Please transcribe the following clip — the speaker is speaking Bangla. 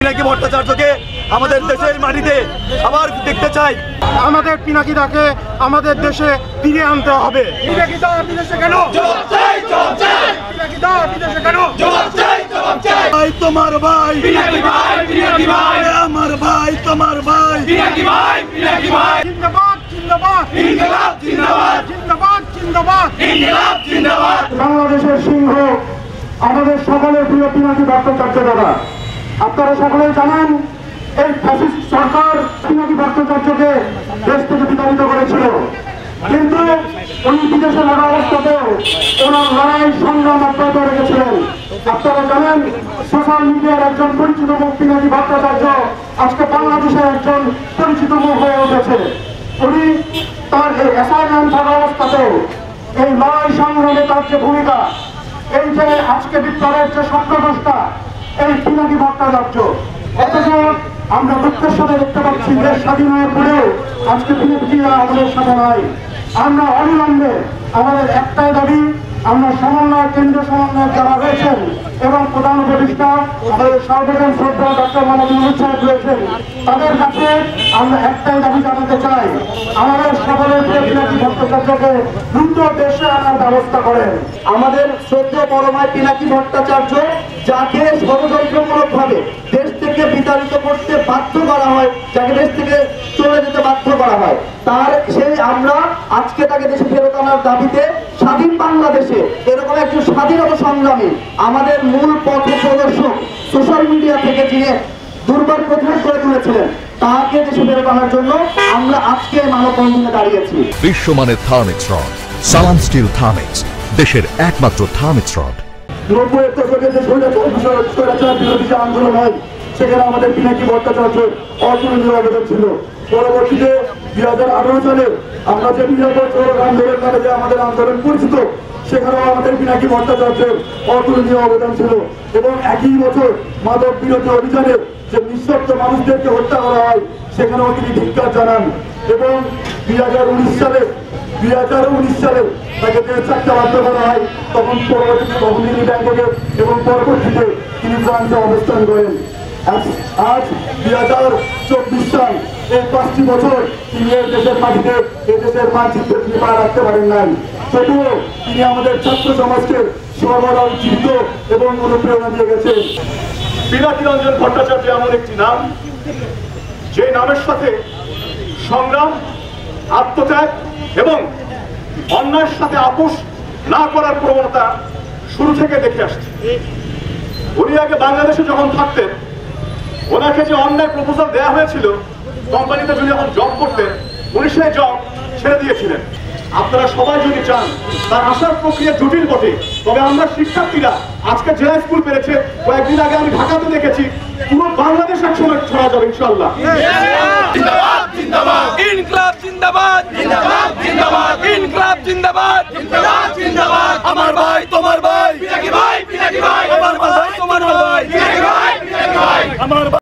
পিনাকি ভট্টাচার্যকে আমাদের দেশের মাটিতে আবার দেখতে চাই। আমাদের পিনাকিদাকে আমাদের দেশে ফিরে আনতে হবে। পিনাকিদা বিদেশে কেন? পিনাকিদা বিদেশে কেন? ভাই তোমার ভাই, আমার ভাই তোমার ভাই, জিন্দাবাদ জিন্দাবাদ জিন্দাবাদ জিন্দাবাদ। বাংলাদেশের সিংহ আমাদের সকলের প্রিয় পিনাকি ভট্টাচার্য দাদা। আপনারা সকলেই জানেন এই ফ্যাসিস্ট সরকার পিনাকি ভট্টাচার্যকে দেশ থেকে বিতাড়িত করেছিল, কিন্তু উনি বিদেশে থাকা অবস্থাতেও ওনার লড়াই সংগ্রাম অব্যাহত রেখেছিলেন। আপনারা জানেন সোশ্যাল মিডিয়ার একজন পরিচিত মুখ পিনাকি ভট্টাচার্য আজকে বাংলাদেশের একজন পরিচিত মুখ হয়ে উঠেছে। উনি তার এই অ্যাসাইনমেন্ট থাকা অবস্থাতেও এই লড়াই সংগ্রামে তার যে ভূমিকা, এই যে আজকে বিপ্লবের যে স্বপ্নদ্রষ্টা এই পিনাকি ভট্টাচার্য, অথচ আমরা দুঃখের সাথে দেখতে পাচ্ছি যে স্বাধীন হয়ে পড়েও আজকে পিনাকিরা আমাদের সাথে নাই। আমরা অবিলম্বে আমাদের একটাই দাবি, আমরা সমন্বয় কেন্দ্রীয় সমন্বয় যারা রয়েছেন এবং প্রধান উপদেষ্টা আমাদের সর্বজন শ্রদ্ধা ডক্টর মোহাম্মদ ইউনূস সাহেব রয়েছেন, তাদের কাছে আমরা একটাই দাবি জানাতে চাই, আমাদের সকলের পিনাকি ভট্টাচার্যকে দ্রুত দেশে আনার ব্যবস্থা করেন। আমাদের শ্রদ্ধেয় বড় ভাই পিনাকি ভট্টাচার্য, যাকে ষড়যন্ত্রমূলক ভাবে দেশ থেকে বিতাড়িত করতে বাধ্য করা হয়, যাকে দেশ থেকে চলে যেতে বাধ্য করা হয়, তার সেই আমরা আজকে তাকে দেশে ফেরত আনার দাবিতে স্বাধীন বাংলাদেশে এরকম একজন স্বাধীনতা সংগ্রামী আমাদের মূল পথ প্রদর্শক সোশ্যাল মিডিয়া থেকে যিনি দুর্বার প্রতিরোধ করে তুলেছিলেন, তাকে দেশে ফেরত আনার জন্য আমরা আজকে মানববন্ধনে দাঁড়িয়েছি। বিশ্বমানের থার্মিক্স রড, সালাম স্টিল থার্মিক্স, দেশের একমাত্র থার্মিক্স রড। 90-এর দশকে যে স্বৈরাচার বিরোধী যে আন্দোলন হয়, সেখানে আমাদের পিনাকি ভট্টাচার্যের অতুলনীয় অবদান ছিল। পরবর্তীতে 2018 সালে আমরা যে নিরাপদ আন্দোলন নামে যে আমাদের আন্দোলন পরিচিত, সেখানেও আমাদের পিনাকি ভট্টাচার্যের অতুলনীয় অবদান ছিল। এবং একই বছর মাদক বিরোধী অভিযানে যে নিঃশব্দ মানুষদেরকে হত্যা করা হয়, সেখানেও তিনি ধিক্কার জানান। এবং 2019 সালে তাকে দেশ ছাড়তে বাধ্য করা হয়, তখন তিনি ব্যাংককে এবং পরবর্তীতে তিনি ফ্রান্সে অবস্থান করেন। আজ 2024 সাল, এই 5টি বছর তিনি এই দেশের মাটিতে এই দেশের মানচিত্রে তিনি পা রাখতে পারেন নাই, তবুও তিনি আমাদের ছাত্র সমাজকে সর্বদা উজ্জীবিত এবং অনুপ্রেরণা দিয়ে গেছেন। পিনাকি রঞ্জন ভট্টাচার্য এমন একটি নাম, যে নামের সাথে সংগ্রাম, আত্মত্যাগ এবং অন্যায়ের সাথে আপোষ না করার প্রবণতা শুরু থেকে দেখে আসছে। উনি আগে বাংলাদেশে যখন থাকতেন, ওনাকে যে অন্যায় প্রপোজাল দেওয়া হয়েছিল কোম্পানিতে যদি যখন জব করতেন, উনি সেই জব ছেড়ে দিয়েছিলেন। আপনারা সবাই যদি চান, তার আসার প্রক্রিয়া জটিল বটে, তবে আমরা শিক্ষার্থীরা আজকে জেলা স্কুল পেরেছে, কয়েকদিন আগে আমি ঢাকাতে দেখেছি, পুরো বাংলাদেশ একসময় ছড়া যাবে ইনশাআল্লাহ। ইনকলাব জিন্দাবাদ, ইনকলাব জিন্দাবাদ। আমার ভাই তোমার ভাই, পিনাকি ভাই, আমার ভাই তোমার ভাই, পিনাকি ভাই। আমার